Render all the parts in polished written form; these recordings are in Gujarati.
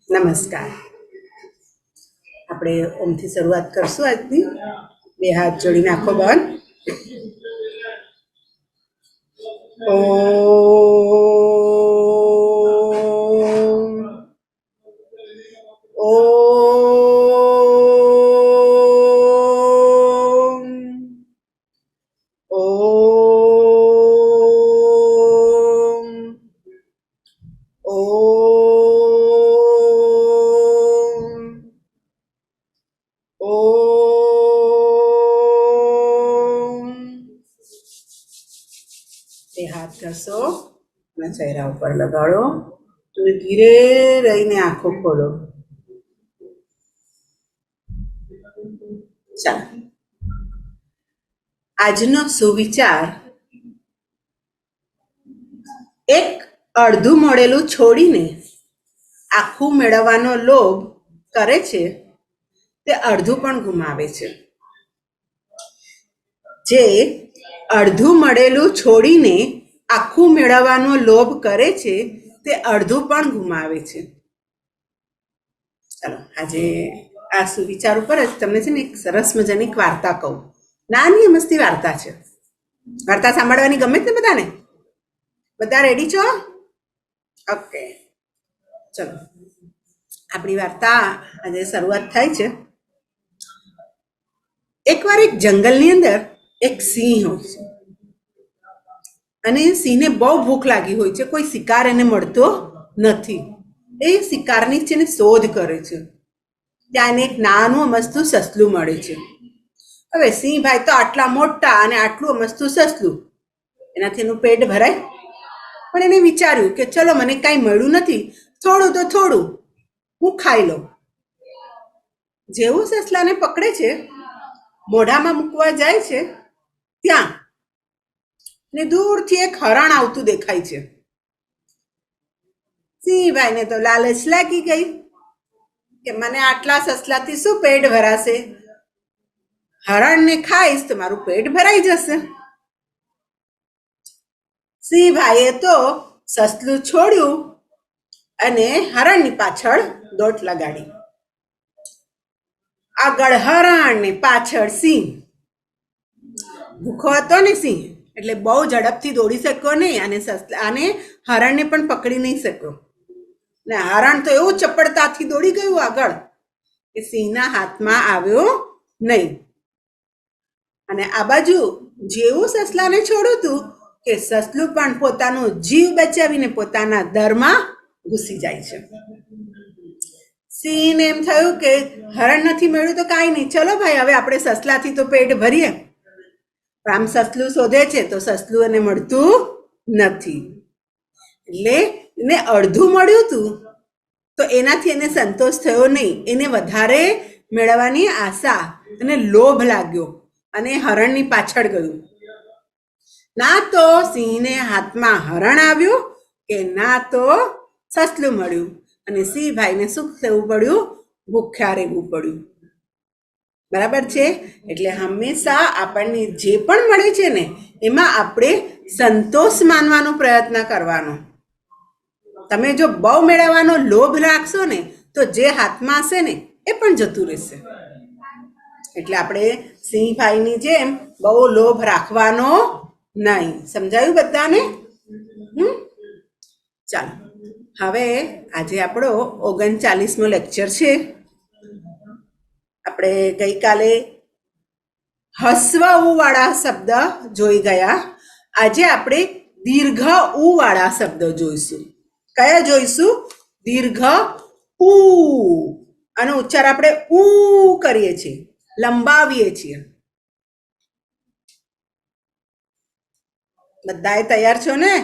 નમસ્કાર. આપણે ઓમથી શરૂઆત કરશું આજની. બે હાથ જોડીને આંખો બંધ. હાથ કરશો અને ચહેરા ઉપર લગાડો અને ધીરે રહીને આંખો ખોલો. ચાલો, આજનો સુવિચાર: એક અડધું મળેલું છોડીને આખું મેળવવાનો લોભ કરે છે તે અડધું પણ ગુમાવે છે. જે અડધું મળેલું છોડીને આખું મેળવવાનો લોભ કરે છે તે અડધું પણ ગુમાવે છે. ચાલો, આજે આ સુવિચાર ઉપર જ તમને છે ને એક સરસ મજાની એક વાર્તા કહું. નાની મસ્તી વાર્તા છે. વાર્તા સાંભળવાની ગમે જ ને બધાને? બધા રેડી છો? ઓકે, ચલો આપણી વાર્તા આજે શરૂઆત થાય છે. એકવાર એક જંગલની અંદર એક સિંહ હોય છે અને સિંહને બહુ ભૂખ લાગી હોય છે. કોઈ શિકાર એને મળતો નથી. એ શિકારની છે ને શોધ કરે છે. ત્યાં એક નાનું મસ્તું સસલું મળે છે. હવે સિંહ ભાઈ તો આટલા મોટા અને આટલું મસ્તું સસલું, એનાથી એનું પેટ ભરાય. પણ એને વિચાર્યું કે ચલો, મને કાંઈ મળ્યું નથી, થોડું તો થોડું હું ખાઈ લઉં. જેવું સસલાને પકડે છે, મોઢામાં મૂકવા જાય છે, ત્યાં ને દૂરથી એક હરણ આવતું દેખાય છે. સિંહભાઈને તો લાલચ લાગી ગઈ કે મને આટલા સસલાથી શું પેટ ભરાશે? હરણને ખાઈશ તો મારું પેટ ભરાઈ જશે. સિંહભાઈએ તો સસલું છોડ્યું અને હરણની પાછળ દોટ લગાડી. આગળ હરણ ને પાછળ સિંહ. ભૂખો હતો ને સિંહ, એટલે બહુ ઝડપથી દોડી શક્યો નહીં અને હરણને પણ પકડી નહીં શક્યો. ને હરણ તો એવું ચપળતાથી દોડી ગયું આગળ કે સિંહના હાથમાં આવ્યો નહીં. અને આ બાજુ જેવું સસલાને છોડ્યું હતું કે સસલું પણ પોતાનો જીવ બચાવીને પોતાના દરમાં ઘૂસી જાય છે. સિંહને એમ થયું કે હરણ નથી મળ્યું તો કાંઈ નહીં, ચલો ભાઈ હવે આપણે સસલાથી તો પેટ ભરીએ. આમ સસલું શોધે છે તો સસલું એને મળતું નથી. એટલે એને અડધું મળ્યું હતું તો એનાથી એને સંતોષ થયો નહીં. એને વધારે મેળવવાની આશા અને લોભ લાગ્યો અને હરણની પાછળ ગયું. ના તો સિંહને હાથમાં હરણ આવ્યું કે ના તો સસલું મળ્યું. અને સિંહભાઈને શું થવું પડ્યું? ભૂખ્યા રહેવું પડ્યું. બરાબર છે? એટલે હંમેશા આપણને જે પણ મળે છે ને એમાં આપણે સંતોષ માનવાનો પ્રયત્ન કરવાનો. તમે જો બહુ મેળવવાનો લોભ રાખશો ને તો જે હાથમાં હશે ને એ પણ જતું રહેશે. એટલે આપણે સિંહભાઈની જેમ બહુ લોભ રાખવાનો નહીં. સમજાયું બધાને? ચાલો, હવે આજે આપણો 39મો લેક્ચર છે. આપણે ગઈકાલે હસ્વ ઉ વાળા શબ્દ જોઈ ગયા. આજે આપણે દીર્ઘ ઉ વાળા શબ્દ જોઈશું. કયા જોઈશું? દીર્ઘ ઉ. આનો ઉચ્ચાર આપણે ઉ કરીએ છીએ, લંબાવીએ છીએ. બધાએ તૈયાર છો ને?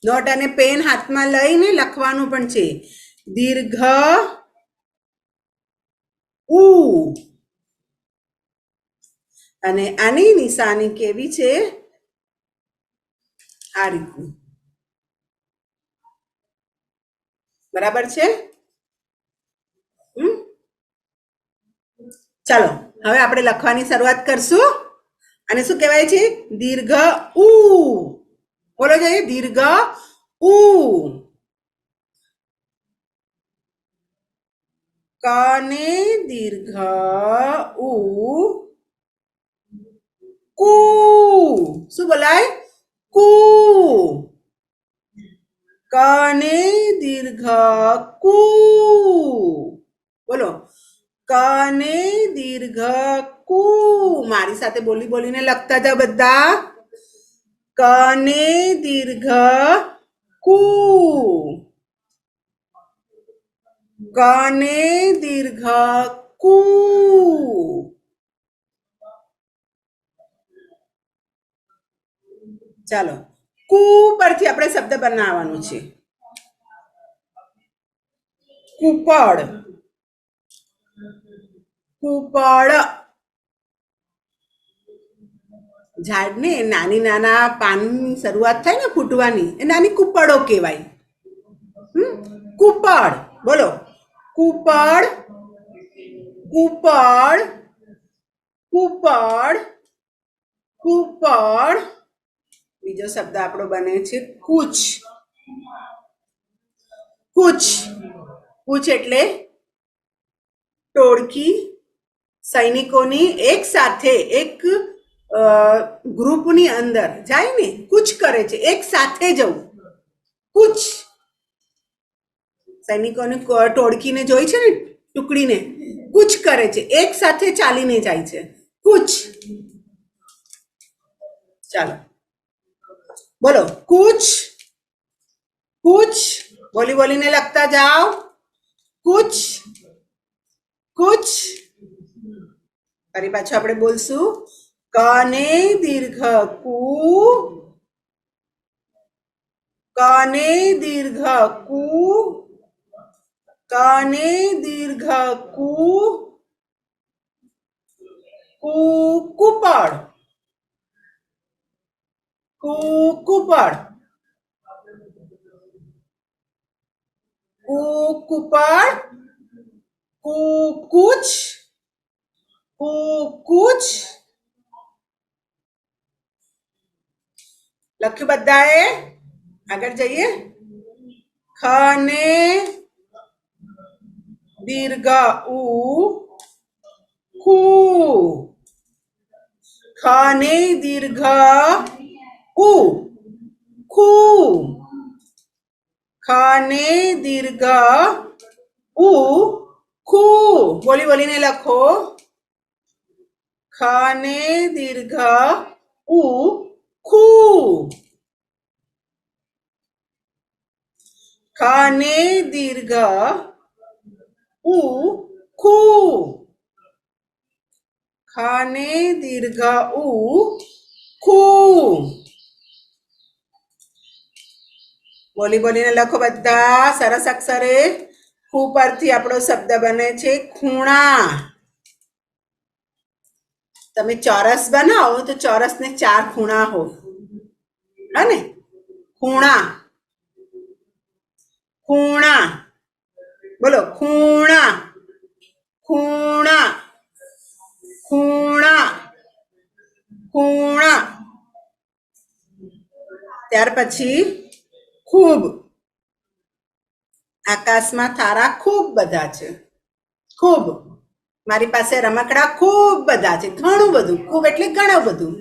નોટ અને પેન હાથમાં લઈને લખવાનું પણ છે. દીર્ઘ ઉ. અને આની નિશાની કેવી છે? આ રીતની. બરાબર છે? ચાલો, હવે આપણે લખવાની શરૂઆત કરશું. અને શું કહેવાય છે? દીર્ઘ ઉ. બોલો જોઈએ, દીર્ઘ ઉ. કને દીર્ઘ ઉ કુ. શું બોલાય? કુ. કને દીર્ઘ કુ. બોલો, કને દીર્ઘ કુ. મારી સાથે બોલી બોલીને લખતા જાઓ બધા. કને દીર્ઘ કુ. કને દીર્ઘ કુ. ચાલો, કુ પરથી આપણે શબ્દ બનાવવાનું છે. કુપડ. કુપડ. ઝાડને નાની નાના પાનની શરૂઆત થાય ને ફૂટવાની, એ નાની કુપડો કહેવાય. કુપડ. બોલો, કુપડ. કુપડ. કુપડ. કુપડ. બીજો શબ્દ આપણો બને છે કૂચ. કૂચ. કૂચ એટલે ટોળકી સૈનિકોની એક સાથે એક ગ્રુપની અંદર જાય ને, કૂચ કરે છે, એક સાથે જવું. કૂચ. સૈનિકોની ટોળકીને જોઈ છે ને, ટુકડીને કૂચ કરે છે, એક સાથે ચાલીને જાય છે. કૂચ. ચાલો બોલો, કૂચ. કૂચ. બોલી બોલીને લખતા જાઓ. કૂચ. કૂચ. ફરી પાછું આપણે બોલશું. કને દીર્ઘ કુ. કને દીર્ઘ કુ. કને દીર્ઘ કુ. કુ. કુપડ. કુ. કુપડ. કુ. કુપડ. કુ. કૂચ. કુ. કૂચ. લખ્યું બધાએ? આગળ જઈએ. ખને દીર્ઘ ઉ ખુ. ખને દીર્ઘ ઉ ખુ. ખને દીર્ઘ ઉ ખુ. બોલી બોલીને લખો. ખને દીર્ઘ ઉ ખુ. ખને દીર્ઘ ઉ ખુ. ખને દીર્ઘ ઉ ખુ. બોલી બોલીને લખો બધા સરસ અક્ષરે. ખુ પરથી આપણો શબ્દ બને છે ખૂણા. તમે ચોરસ બનાવો તો ચોરસને 4 ખૂણા હોય ને. ખૂણા. ખૂણા. બોલો, ખૂણા. ખૂણા. ખૂણા. ખૂણા. ત્યાર પછી ખૂબ. આકાશમાં તારા ખૂબ બધા છે. ખૂબ. મારી પાસે રમકડા ખૂબ બધા છે. ઘણું બધું. ખૂબ એટલે ઘણું બધું.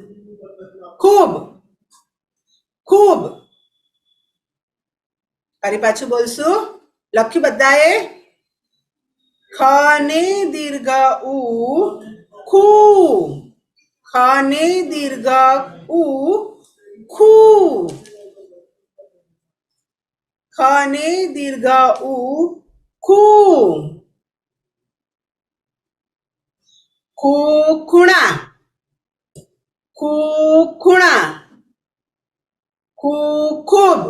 ખૂબ. ખૂબ. ફરી પાછું બોલશું. લખ્યું બધાએ? ખને દીર્ઘ ઉ ખુ. ખને દીર્ઘ ઉ ખુ. ખને દીર્ઘ ઉ ખુ. ખુ. ખૂણા. ખુ. ખૂણા. ખુ. ખૂબ.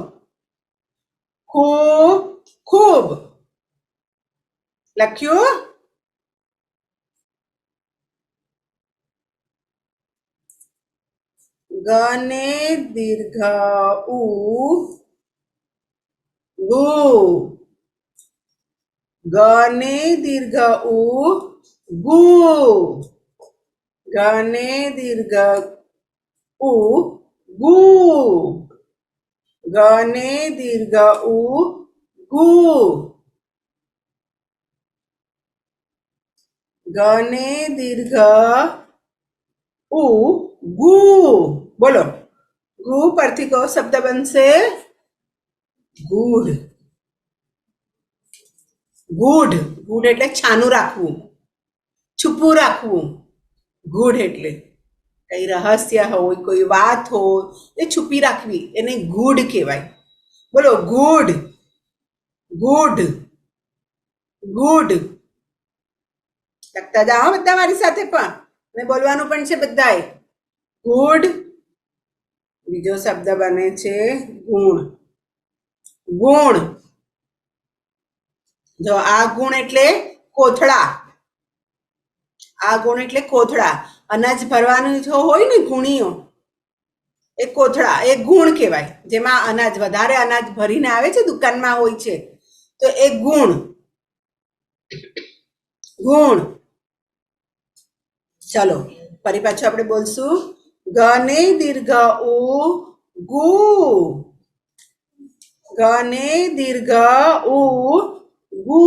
ખુ. ખૂબ. લખ્યું? ગને દીર્ઘ ઉ ગુ. ગને દીર્ઘ ઉ ગુ. ગને દીર્ઘ ઉ ગુ. ગને દીર્ઘ ઉ ગુ. ગ ને દીર્ઘ ઉ ગુ. બોલો, ગુ પરથી કયો શબ્દ બનશે? ગુડ. ગુડ. ગુડ એટલે છાનું રાખવું, છુપું રાખવું. ગુડ એટલે કઈ રહસ્ય હોય, કોઈ વાત હોય એ છુપી રાખવી, એને ગુડ કહેવાય. બોલો, ગુડ. ગુડ. ગુડ. લખતા જાઓ બધા મારી સાથે, પણ અને બોલવાનું પણ છે બધાએ. ગુડ. બીજો શબ્દ બને છે ગુણ. ગુણ. જો આ ગુણ એટલે કોથળા. આ ગુણ એટલે કોથળા. અનાજ ભરવાનું જો હોય ને ગુણીઓ, એ કોથળા, એ ગુણ કહેવાય. જેમાં અનાજ, વધારે અનાજ ભરીને આવે છે, દુકાનમાં હોય છે, તો એ ગુણ. ગુણ. ચલો ફરી પાછું આપણે બોલશું. ગ ને દીર્ઘ ઉ ગુ. ગ ને દીર્ઘ ઉ ગુ.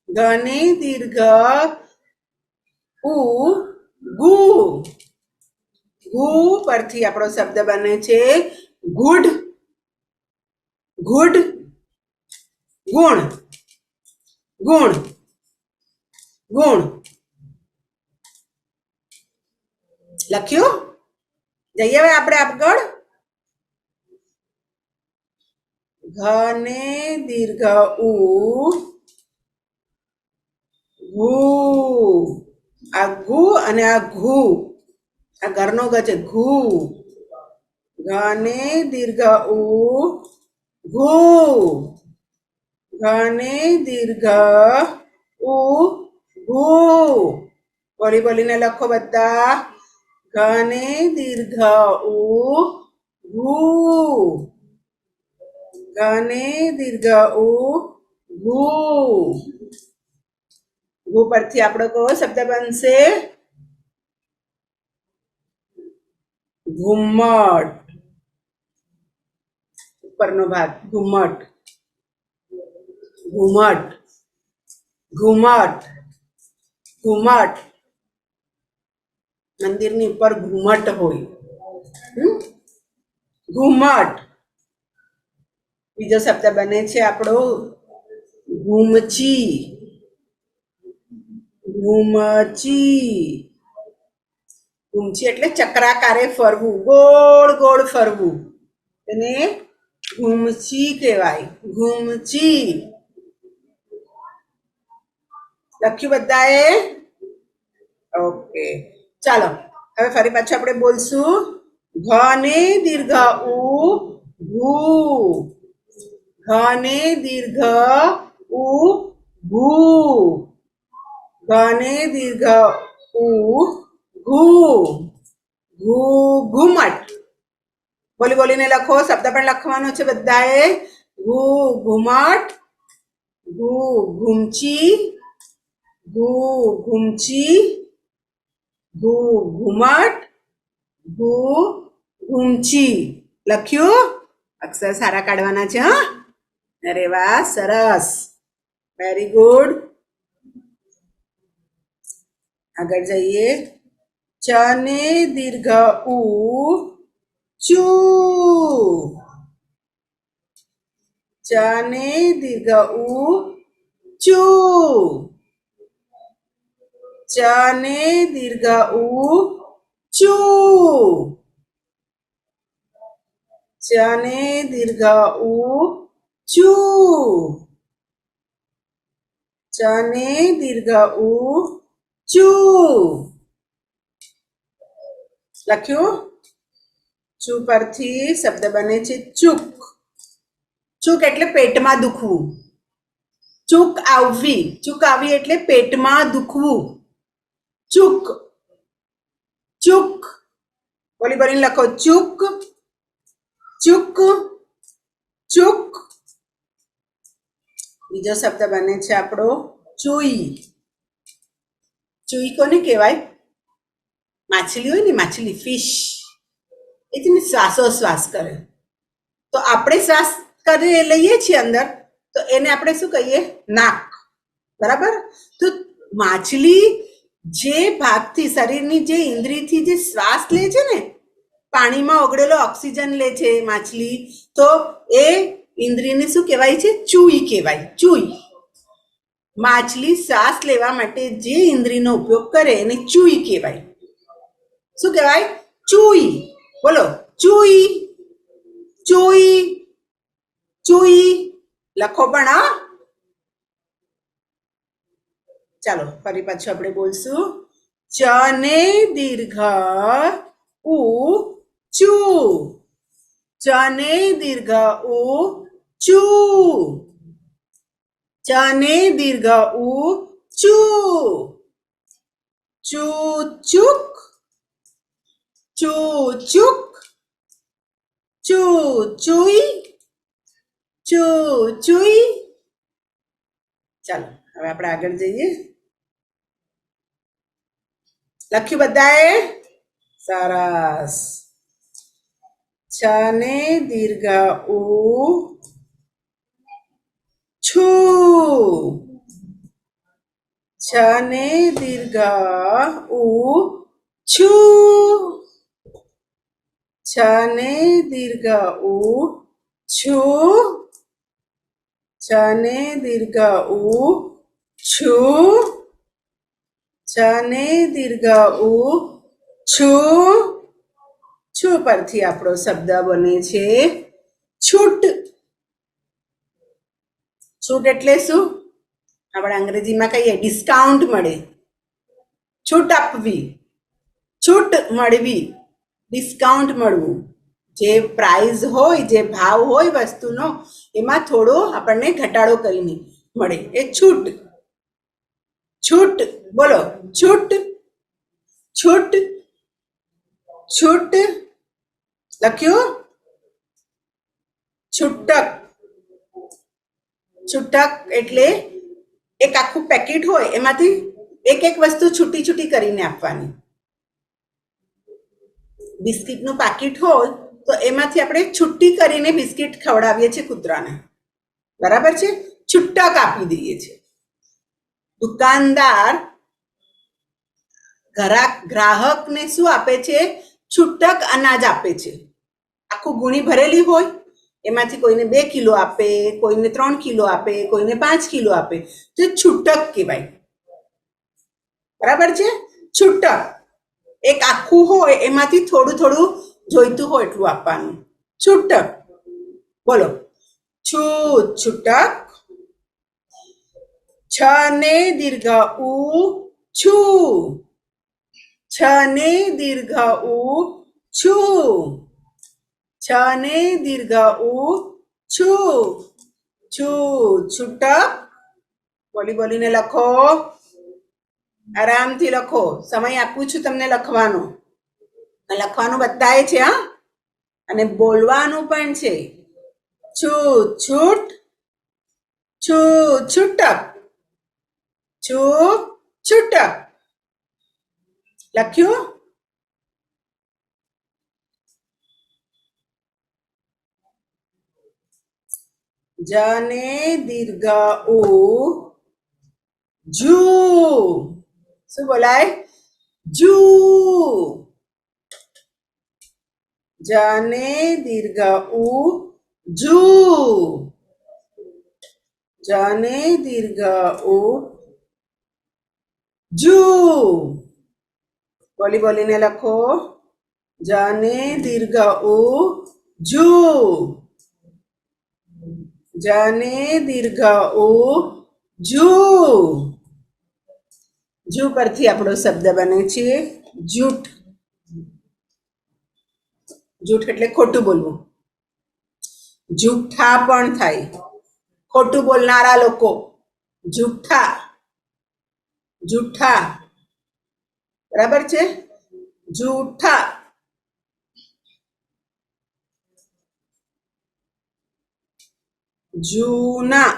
ગ ને દીર્ઘ ઉ ગુ. ગુ પરથી આપણો શબ્દ બને છે ગુડ. ગુડ. ગુણ. ગુણ. ગુણ. લખ્યું? જઈએ હવે આપણે આગળ. ઘ ને દીર્ઘ ઉ ગુ. આ ગુ અને આ ઘુ, આ ઘરનો ગ છે, ઘુ. ઘ ને દીર્ઘ ઉ ઘુ. ઘ ને દીર્ઘ ઉ ઘુ. બોલી બોલીને લખો બધા. ઘ ને દીર્ઘ ઉ ઘુ. ઘ ને દીર્ઘ ઉ ઘુ. ઘુ પરથી આપણો કયો શબ્દ બનશે? ઘુમ્મટ. ઉપરનો ભાગ ઘુમ્મટ. ઘુમ્મટ. ઘુમ્મટ. ઘુમ્મટ. મંદિરની ઉપર ઘુમ્મટ હોય. ઘુમ્મટ. બીજો શબ્દ બને છે આપણો ઘૂમચી. ઘૂમચી. ઘૂમચી એટલે ચક્રાકારે ફરવું, ગોળ ગોળ ફરવું, એને ઘૂમચી કહેવાય. ઘૂમચી. લખ્યું બધાએ? ઓકે, ચાલો હવે ફરી પાછું આપણે બોલશું. ઘ ને દીર્ઘ ઉ ઘુ. ઘ ને દીર્ઘ ઉ ઘુ. ઘ ને દીર્ઘ ઉ ઘુ. ઘુ ઘુમટ. બોલી બોલીને લખો, શબ્દ પણ લખવાનો છે બધાએ. ઘુ ઘુમટ. ઘુ ઘૂમચી. ઘુ ઘૂમચી. ઘુ ઘુમટ. ઘુ ઘૂમચી. લખ્યું? અક્ષર સારા કાઢવાના છે. હા, અરે વાહ, સરસ, વેરી ગુડ. આગળ જઈએ. ચ ને દીર્ઘ ઉ ચુ. ચ ને દીર્ઘ ઉ ચુ. ચ ને દીર્ઘ ઉ ચુ. ચ ને દીર્ઘ ઉ ચુ. ચ ને દીર્ઘ ઉ ચુ. લખ્યું? ચુ પરથી શબ્દ બને છે ચૂક. ચૂક એટલે પેટમાં દુખવું. ચૂક આવવી. ચૂક આવી એટલે પેટમાં દુખવું. ચૂક. ચૂક. બોલી બોલીને લખો. ચૂક. ચૂક. ચૂક. બીજો શબ્દ બને છે આપણો ચૂઈ. ચૂઈ કોને કહેવાય? માછલી હોય ને, માછલી, ફિશ. એ છે ને શ્વાસોશ્વાસ કરે. તો આપણે શ્વાસ કરી લઈએ છીએ અંદર, તો એને આપણે શું કહીએ? નાક. બરાબર? તો માછલી જે ભાગથી શરીરની જે ઇન્દ્રિયથી જે શ્વાસ લે છે ને, પાણીમાં ઓગળેલો ઓક્સિજન લે છે માછલી, તો એ ઇન્દ્રિયને શું કહેવાય છે? ચૂઈ કહેવાય. ચૂઈ. માછલી શ્વાસ લેવા માટે જે ઇન્દ્રિયનો ઉપયોગ કરે એને ચૂઈ કહેવાય. શું કહેવાય? ચૂઈ. બોલો, ચૂઈ. ચૂઈ. ચૂઈ લખો પણ હા. ચાલો ફરી પાછું આપણે બોલશું. ચ ને દીર્ઘ ઉ ચૂ. ચ ને દીર્ઘ ઉ ચૂ. ચ ને દીર્ઘ ઉ ચૂ. ચૂ ચૂક. ચૂ ચૂક. ચૂ ચૂઈ. ચૂ ચૂઈ. ચાલો હવે આપણે આગળ જઈએ. લખ્યું બધાએ? સરસ. છ ને દીર્ઘ ઉ છું. છ ને દીર્ઘ ઉ છું. છ ને દીર્ઘ ઉ છું. છ ને દીર્ઘ ઉ છું. છ ને દીર્ઘ ઉ છું. છું પરથી આપણો શબ્દ બને છે છૂટ. છૂટ એટલે શું? આપણે અંગ્રેજીમાં કહીએ ડિસ્કાઉન્ટ મળે. છૂટ આપવી, છૂટ મળવી, ડિસ્કાઉન્ટ મળવું. જે પ્રાઇઝ હોય, જે ભાવ હોય વસ્તુનો, એમાં થોડો આપણને ઘટાડો કરીને મળે એ છૂટ. છૂટ. બોલો, છૂટ. છૂટ. છૂટ લખ્યું? છૂટક. છૂટક એટલે એક આખું પેકેટ હોય, એમાંથી એક એક વસ્તુ છૂટી છૂટી કરીને આપવાની. બિસ્કિટનું પાકીટ હોય તો એમાંથી આપણે છૂટી કરીને બિસ્કિટ ખવડાવીએ છીએ કૂતરાને. બરાબર છે? છૂટક આપી દઈએ છીએ. દુકાનદાર ગ્રાહકને શું આપે છે? છૂટક અનાજ આપે છે. આખું ગુણી ભરેલી હોય, એમાંથી કોઈને 2 કિલો આપે, કોઈને 3 કિલો આપે, કોઈને 5 કિલો આપે, તો છૂટક કહેવાય. બરાબર છે? છૂટક એક આખું હોય, એમાંથી થોડું થોડું જોઈતું હોય એટલું આપવાનું. છૂટક. બોલો, છૂટ. છૂટક. છ ને દીર્ઘ ઉ છું. છ ને દીર્ઘ ઉ છું. છ ને દીર્ઘ ઉ છું. છું. છૂટક. બોલી બોલીને લખો. આરામથી લખો. સમય આપું છું તમને લખવાનો. લખવાનું બધાએ છે હા, અને બોલવાનું પણ છે. છૂટ. છૂટ. છૂટ. છૂટક. છૂટ. છૂટક. લખ્યું? જ ને દીર્ઘ ઉ જૂ. શું બોલાય? જૂ. જ ને દીર્ઘ ઉ જૂ. જ ને દીર્ઘ ઉ જૂ. બોલી બોલીને લખો. જ ને દીર્ઘ ઉ જૂ. જ ને દીર્ઘ ઉ જૂ. જૂ પરથી આપણો શબ્દ બને છે જૂઠ. જૂઠ એટલે ખોટું બોલવું. જૂઠા પણ થાય. ખોટું બોલનારા લોકો જૂઠા. જૂઠા. બરાબર છે? જૂઠા. જૂના.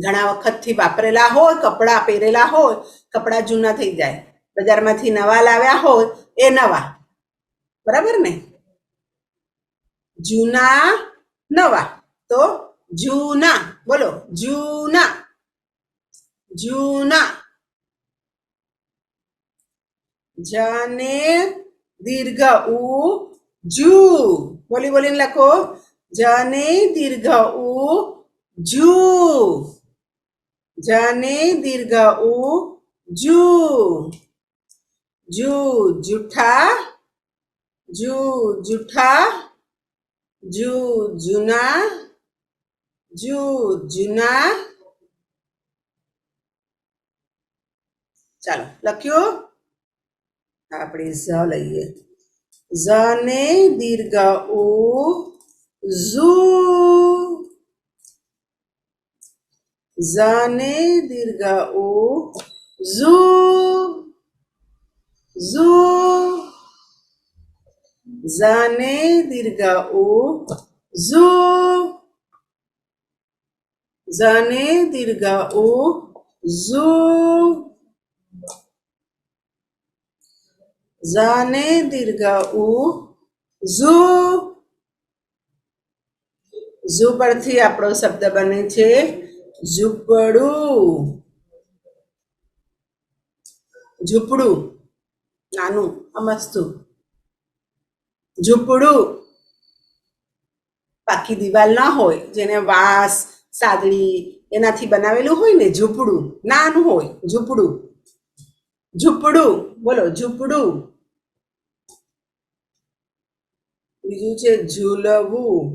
ઘણા વખતથી વાપરેલા હોય, કપડાં પહેરેલા હોય, કપડાં જૂના થઈ જાય. બજારમાંથી નવા લાવ્યા હોય એ નવા. બરાબર ને? જૂના નવા તો જૂના બોલો જૂના જૂના જને દીર્ઘ ઉ જુ બોલી બોલીને લખો જને દીર્ઘ ઉ જુ જને દીર્ઘ ઉ જુ જુ જૂઠા જુ જૂઠા જુ જૂના જુ જૂના ચાલો લખ્યું આપણે ઝ લઈએ ઝ ને દીર્ઘ ઉ ઝુ ઝ ને દીર્ઘ ઉ ઝુ ઝુ ઝ ને દીર્ઘ ઉ ઝુ ઝ ને દીર્ઘ ઉ ઝુ ઝ ને દીર્ઘ ઉ ઝુ ઝુ પરથી આપણો શબ્દ બને છે ઝૂંપડું ઝૂંપડું નાનું અમસ્તું ઝૂંપડું પાકી દિવાલ ના હોય જેને વાંસ સાદડી એનાથી બનાવેલું હોય ને ઝૂંપડું નાનું હોય ઝૂંપડું ઝૂંપડું બોલો ઝૂંપડું બીજું છે ઝૂલવું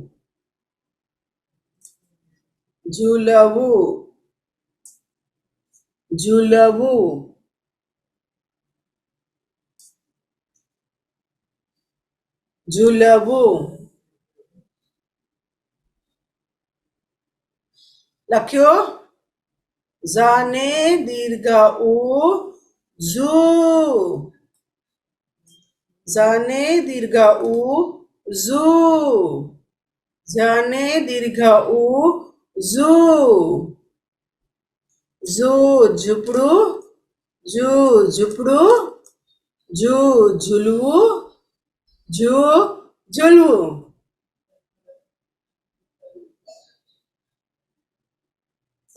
ઝૂલવું ઝૂલવું ઝૂલવું લખ્યો ઝ ને દીર્ઘ ઉ ઝૂ ઝ ને દીર્ઘ ઉ ઝૂ ઝ ને દીર્ઘ ઉ ઝૂ ઝૂ ઝૂંપડું ઝૂ ઝૂંપડું ઝૂ ઝૂલવું ઝૂ ઝૂલવું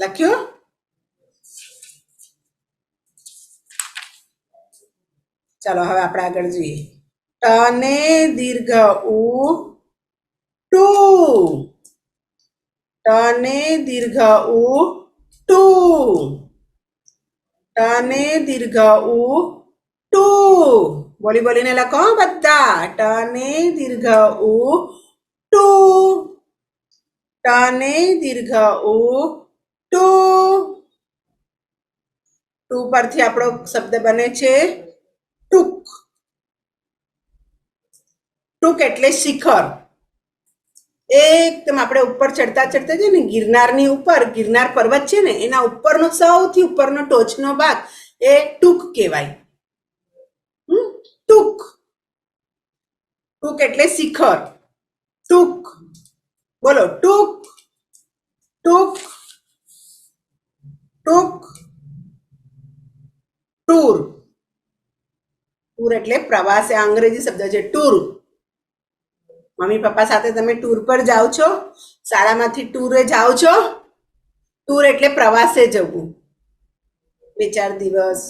લખ્યું ચાલો હવે આપણે આગળ જોઈએ ટ ને દીર્ઘ ઉ ટુ ટ ને દીર્ઘ ઉ ટુ ટ ને દીર્ઘ ઉ ટુ બોલી બોલીને લખો બધા ટ ને દીર્ઘ ઉ ટુ ટ ને દીર્ઘ ઉ ટુ ટુ પરથી આપણો શબ્દ બને છે ટૂંક ટૂંક એટલે શિખર એકદમ આપણે ઉપર ચડતા ચડતા છે ને ગિરનારની ઉપર ગિરનાર પર્વત છે ને એના ઉપરનો સૌથી ઉપરનો ટોચનો ભાગ એ ટૂંક કહેવાય ટૂંક ટૂંક એટલે શિખર ટૂંક બોલો ટૂંક ટૂંક ટૂંક ટૂર ટૂર એટલે પ્રવાસ એ અંગ્રેજી શબ્દ છે ટૂર મમ્મી પપ્પા સાથે તમે ટૂર પર જાઓ છો શાળામાંથી ટૂરે જાઓ છો ટૂર એટલે પ્રવાસે જવું 2-4 દિવસ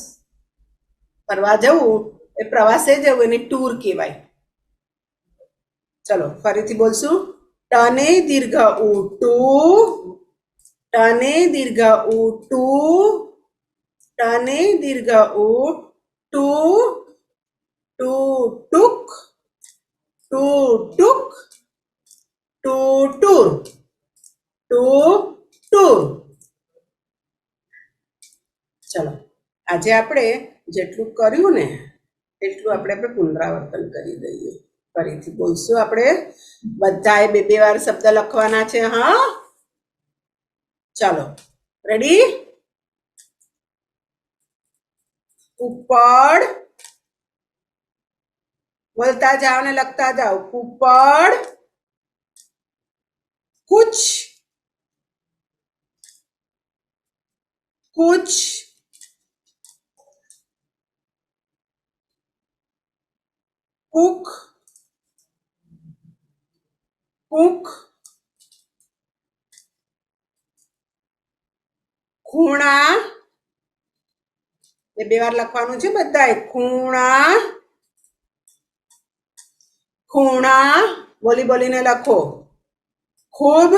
ફરવા જવું એ પ્રવાસે જવું એને ટૂર કહેવાય ચલો ફરીથી બોલશું ટ ને દીર્ઘ ઉ ટુ ટ ને દીર્ઘ ઉ ટુ ટ ને દીર્ઘ ઉ ટુ ટુ ટૂંક ટુ ટૂંક ટુ ટૂર ટુ ટૂર ચલો આજે આપણે જેટલું કર્યું ને એટલું આપણે પુનરાવર્તન કરી દઈએ ફરીથી બોલશું આપણે બધાએ 2-2 વાર શબ્દ લખવાના છે હા ચાલો રેડી કુપ્પડ બોલતા જાઓ ને લખતા જાઓ કુપ્પડ कुछ कुछ कुक कुक ખૂણા એ બે વાર લખવાનું છે બધાએ. ખૂણા ખૂણા બોલી બોલીને લખો. ખૂબ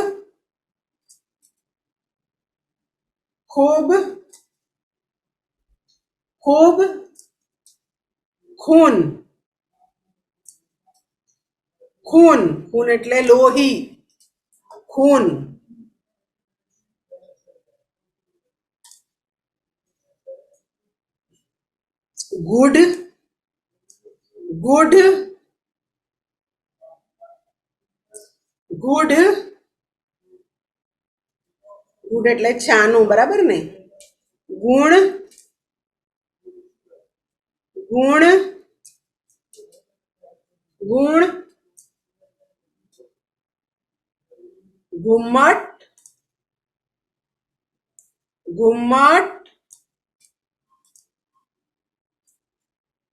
ખૂબ ખૂબ ખૂન ખૂન ખૂન એટલે લોહી. ખૂન ગુડ ગુડ ગુડ ગુડ એટલે છાનું, બરાબર ને. ગુણ ગુણ ગુણ ઘુમ્મટ ઘુમ્મટ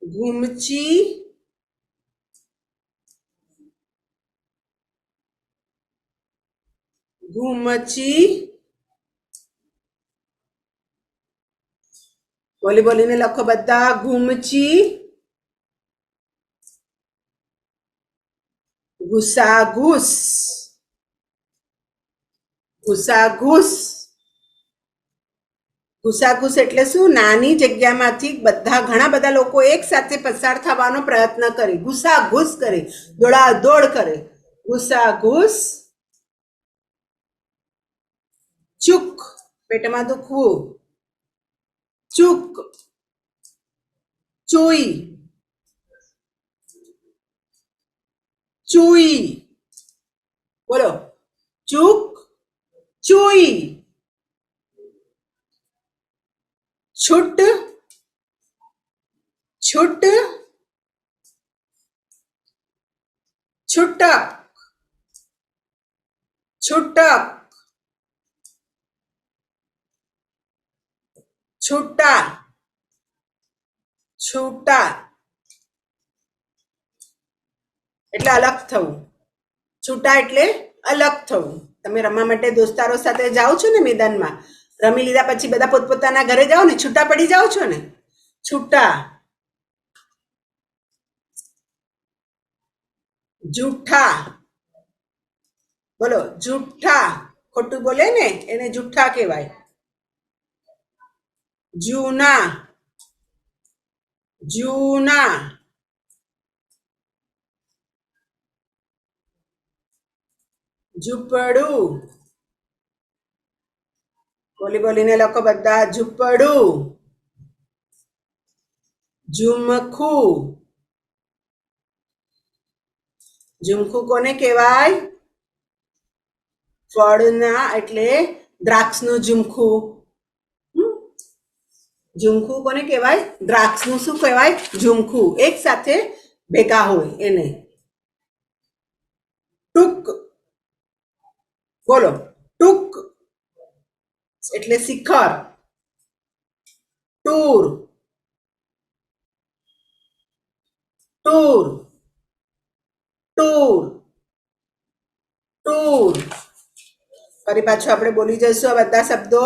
ઘૂમચી ઘૂમચી બોલી બોલીને લખો બધા. ઘૂમચી ઘુસાઘુસ ઘુસાઘુસ ઘુસાઘુસ એટલે શું? નાની જગ્યામાંથી ઘણા બધા લોકો એક સાથે પસાર થવાનો પ્રયત્ન કરે. ઘુસાઘુસ કરે, દોડાદોડ કરે. ઘુસાઘુસ. ચૂક પેટમાં દુખવું. ચૂક ચૂઈ ચૂઈ બોલો. ચૂક ચૂઈ. છૂટ છૂટ છૂટક છૂટક છૂટા છૂટા એટલે અલગ થવું. છૂટા એટલે અલગ થવું. તમે રમવા માટે દોસ્તારો સાથે જાઓ છો ને મેદાનમાં, રમી લીધા પછી બધા પોતપોતાના ઘરે જાઓ ને, છૂટા પડી જાઓ છો ને. છૂટા. જૂઠા બોલો. જૂઠા ખોટું બોલે ને એને જૂઠા કહેવાય. જૂના જૂના ઝૂંપડું બોલી બોલીને લખો બધા. ઝૂંપડું. ઝુમખું ઝુમખું કોને કહેવાય? ફળના એટલે દ્રાક્ષનું ઝુમખું. ઝુમખું કોને કહેવાય? દ્રાક્ષનું શું કહેવાય? ઝુમખું. એક સાથે ભેગા હોય એને. ટૂંક બોલો. ટૂંક એટલે શિખર. Tour tour tour tour. ફરી પાછું આપણે બોલી જઈશું આ બધા શબ્દો.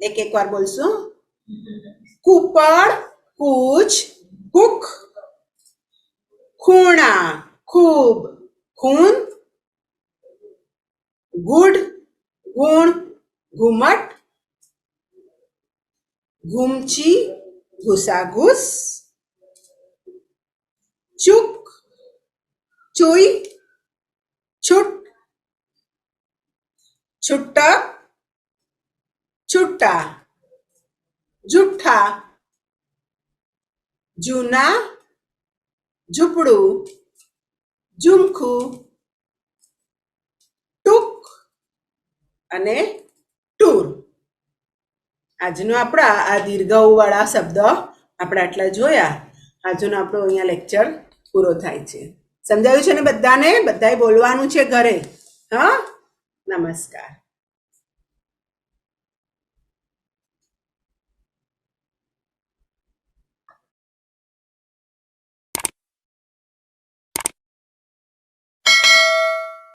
એક એક વાર બોલશું. કૂપળ કૂચ કુક. ખૂણા ખૂબ ખૂન. ગુડ ગુણ ઘુમટ. ઘૂમચી ઘુસાઘુસ. ચૂક ચૂઈ છૂટ. છૂટક છૂટા. જૂઠા જૂના. ઝૂંપડું ઝુમખું. ટૂંક અને ટૂર. આજનો આપણા આ દીર્ઘઉ વાળા શબ્દ આપણે આટલા જોયા. આજનો આપણો અહીંયા લેક્ચર પૂરો થાય છે. સમજાયું છે ને બધાને? બધાએ બોલવાનું છે ઘરે. હા, નમસ્કાર.